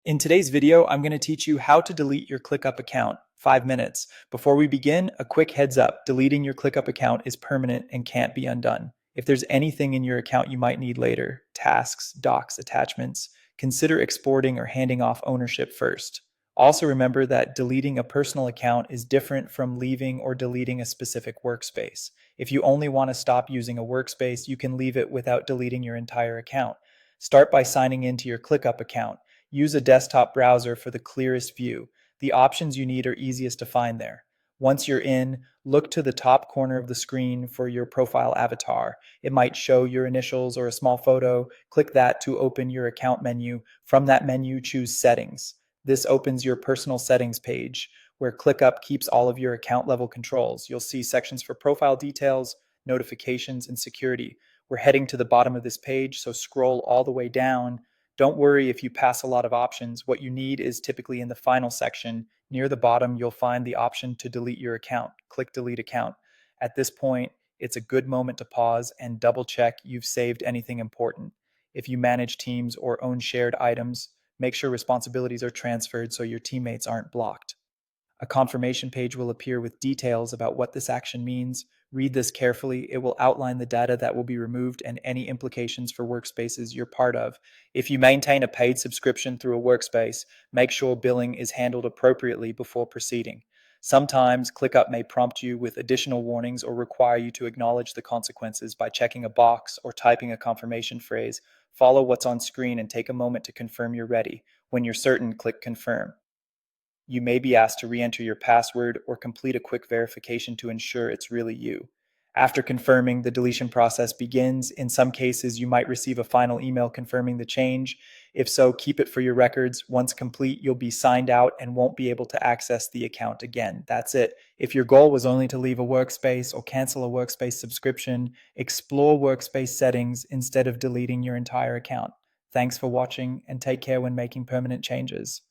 In today's video, I'm going to teach you how to delete your ClickUp account. 5 minutes. Before we begin, a quick heads up. Deleting your ClickUp account is permanent and can't be undone. If there's anything in your account you might need later, tasks, docs, attachments, consider exporting or handing off ownership first. Also remember that deleting a personal account is different from leaving or deleting a specific workspace. If you only want to stop using a workspace, you can leave it without deleting your entire account. Start by signing into your ClickUp account. Use a desktop browser for the clearest view. The options you need are easiest to find there. Once you're in, look to the top corner of the screen for your profile avatar. It might show your initials or a small photo. Click that to open your account menu. From that menu, choose Settings. This opens your personal settings page, where ClickUp keeps all of your account level controls. You'll see sections for profile details, notifications, and security. We're heading to the bottom of this page, so scroll all the way down. Don't worry if you pass a lot of options. What you need is typically in the final section. Near the bottom, you'll find the option to delete your account. Click Delete Account. At this point, it's a good moment to pause and double check you've saved anything important. If you manage teams or own shared items, make sure responsibilities are transferred so your teammates aren't blocked. A confirmation page will appear with details about what this action means. Read this carefully. It will outline the data that will be removed and any implications for workspaces you're part of. If you maintain a paid subscription through a workspace, make sure billing is handled appropriately before proceeding. Sometimes ClickUp may prompt you with additional warnings or require you to acknowledge the consequences by checking a box or typing a confirmation phrase. Follow what's on screen and take a moment to confirm you're ready. When you're certain, click Confirm. You may be asked to re-enter your password or complete a quick verification to ensure it's really you. After confirming, the deletion process begins. In some cases, you might receive a final email confirming the change. If so, keep it for your records. Once complete, you'll be signed out and won't be able to access the account again. That's it. If your goal was only to leave a workspace or cancel a workspace subscription, explore workspace settings instead of deleting your entire account. Thanks for watching and take care when making permanent changes.